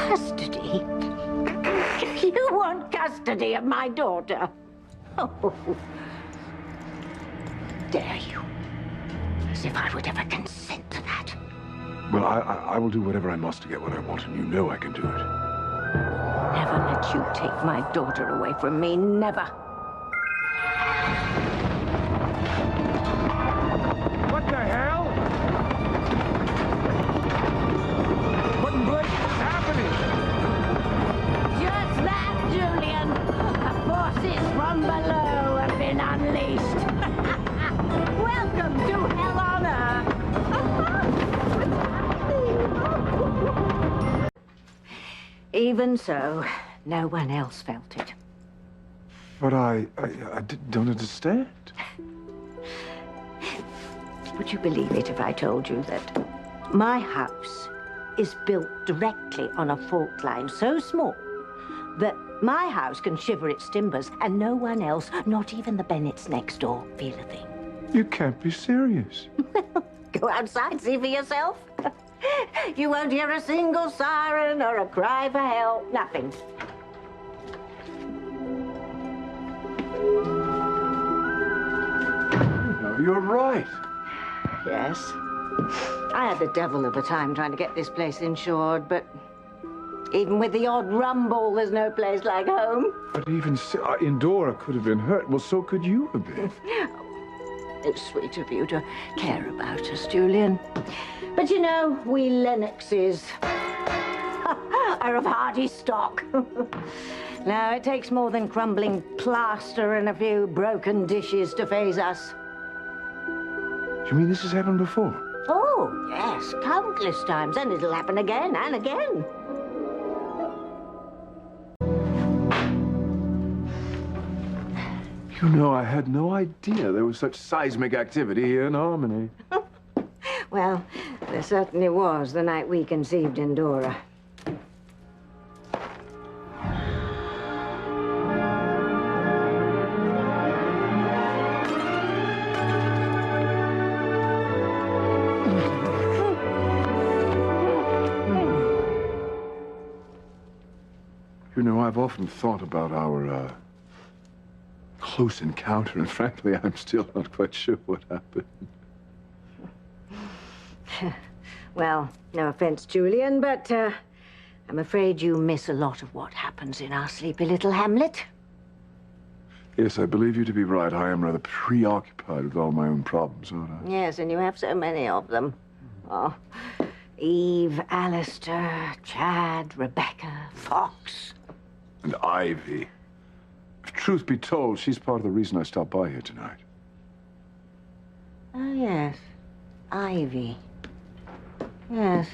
Custody? You want custody of my daughter? Oh. Dare you? As if I would ever consent to that. Well, I will do whatever I must to get what I want, and you know I can do it. Never let you take my daughter away from me. Never. What the hell? What in blazes is happening? Just that, Julian. The forces from below have been unleashed. Welcome to Hell on Earth. Even so, no one else felt it. But I don't understand. Would you believe it if I told you that my house is built directly on a fault line so small that my house can shiver its timbers and no one else, not even the Bennetts next door, feel a thing? You can't be serious. Go outside, see for yourself. You won't hear a single siren or a cry for help. Nothing. No, you're right. Yes. I had the devil of a time trying to get this place insured, but even with the odd rumble, there's no place like home. But even Indora could have been hurt. Well, so could you have been. It's sweet of you to care about us, Julian. But you know, we Lennoxes are of hardy stock. Now, it takes more than crumbling plaster and a few broken dishes to phase us. You mean this has happened before? Oh, yes, countless times, and it'll happen again and again. You know, I had no idea there was such seismic activity here in Harmony. Well, there certainly was the night we conceived Indora. You know, I've often thought about our, close encounter, and frankly, I'm still not quite sure what happened. Well, no offense, Julian, but I'm afraid you miss a lot of what happens in our sleepy little hamlet. Yes, I believe you to be right. I am rather preoccupied with all my own problems, aren't I? Yes, and you have so many of them. Oh, Eve, Alistair, Chad, Rebecca, Fox. And Ivy. If truth be told, she's part of the reason I stopped by here tonight. Oh, yes. Ivy. Yes.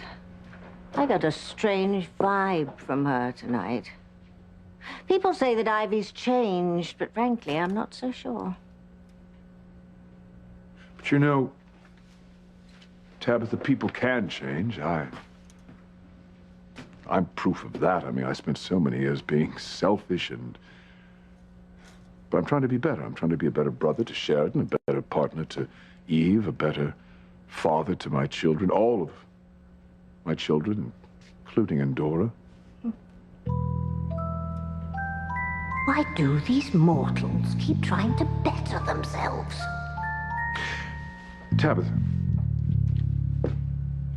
I got a strange vibe from her tonight. People say that Ivy's changed, but frankly, I'm not so sure. But you know, Tabitha, people can change. I'm proof of that. I mean, I spent so many years being selfish but I'm trying to be better. I'm trying to be a better brother to Sheridan, a better partner to Eve, a better father to my children, all of my children, including Indora. Why do these mortals keep trying to better themselves? Tabitha,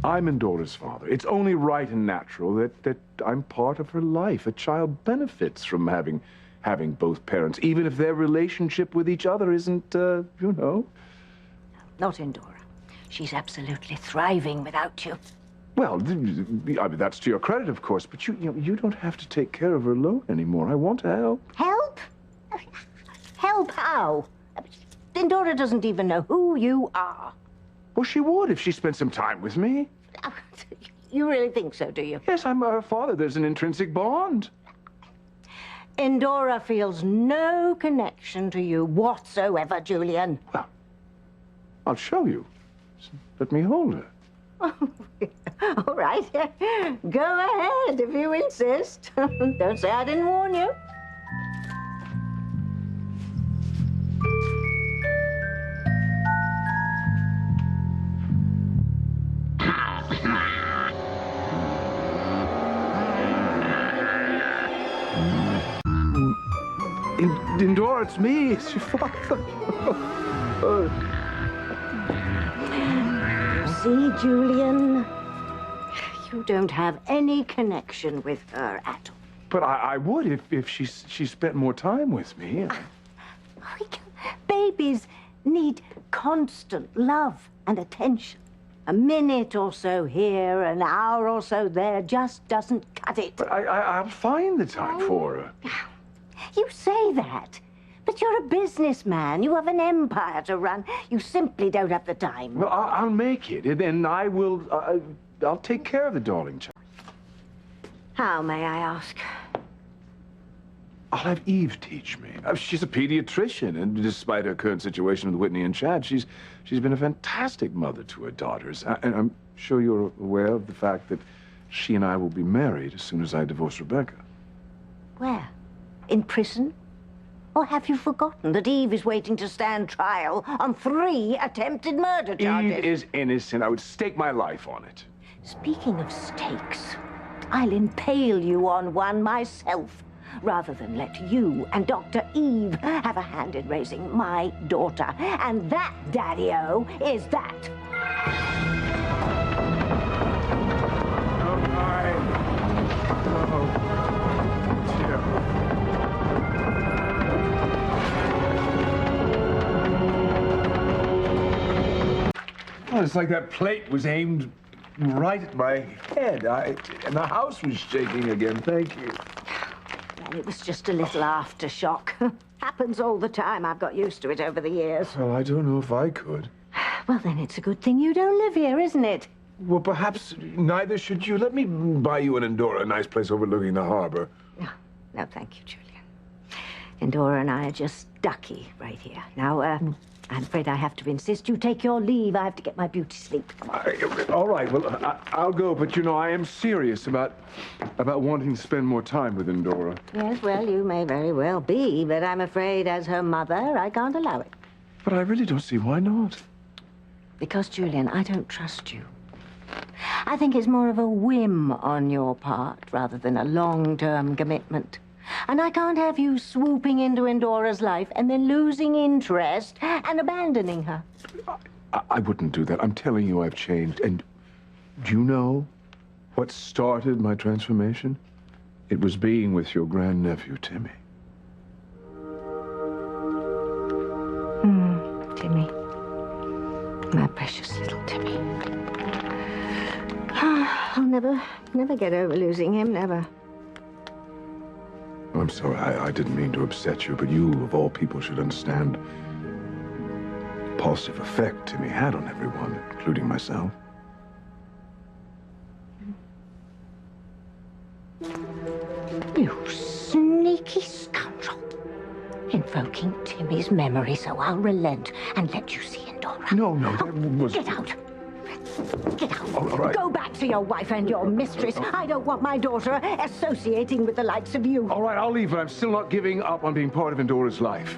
I'm Indora's father. It's only right and natural that I'm part of her life. A child benefits from having both parents, even if their relationship with each other isn't, you know. Not Indora. She's absolutely thriving without you. Well, I mean, that's to your credit, of course, but you don't have to take care of her alone anymore. I want to help. Help? Help how? Indora doesn't even know who you are. Well, she would if she spent some time with me. You really think so, do you? Yes, I'm her father. There's an intrinsic bond. Indora feels no connection to you whatsoever, Julian. Well, I'll show you. Let me hold her. All right. Go ahead if you insist. Don't say I didn't warn you. Indora, it's me. It's your father. See, Julian, you don't have any connection with her at all. But I would if she spent more time with me. Babies need constant love and attention. A minute or so here, an hour or so there just doesn't cut it. But I'll find the time for her. You say that, but you're a businessman. You have an empire to run. You simply don't have the time. Well, I'll make it, and then I'll take care of the darling child. How, may I ask? I'll have Eve teach me. She's a pediatrician, and despite her current situation with Whitney and Chad, she's been a fantastic mother to her daughters. And I'm sure you're aware of the fact that she and I will be married as soon as I divorce Rebecca. Where? In prison? Or have you forgotten that Eve is waiting to stand trial on 3 attempted murder charges? Eve is innocent. I would stake my life on it. Speaking of stakes, I'll impale you on one myself, rather than let you and Dr. Eve have a hand in raising my daughter. And that, Daddy-O, is that. Oh, my. Oh, it's like that plate was aimed right at my head. And the house was shaking again. Thank you. Well, it was just a little aftershock. Happens all the time. I've got used to it over the years. Well, I don't know if I could. Well, then it's a good thing you don't live here, isn't it? Well, perhaps neither should you. Let me buy you in Indora, a nice place overlooking the harbor. No, thank you, Julian. Indora and I are just ducky right here. Now, I'm afraid I have to insist you take your leave. I have to get my beauty sleep. All right, well, I'll go, but you know, I am serious about wanting to spend more time with Indora. Yes, well, you may very well be, but I'm afraid as her mother, I can't allow it. But I really don't see why not. Because, Julian, I don't trust you. I think it's more of a whim on your part rather than a long-term commitment. And I can't have you swooping into Indora's life and then losing interest and abandoning her. I wouldn't do that. I'm telling you I've changed. And do you know what started my transformation? It was being with your grandnephew, Timmy. Timmy. My precious little Timmy. I'll never get over losing him, never. I'm sorry, I didn't mean to upset you, but you, of all people, should understand the positive effect Timmy had on everyone, including myself. You sneaky scoundrel. Invoking Timmy's memory, so I'll relent and let you see Indora. No, that was... Get out. Get out. All right. Go back to your wife and your mistress. I don't want my daughter associating with the likes of you. All right, I'll leave, but I'm still not giving up on being part of Indora's life.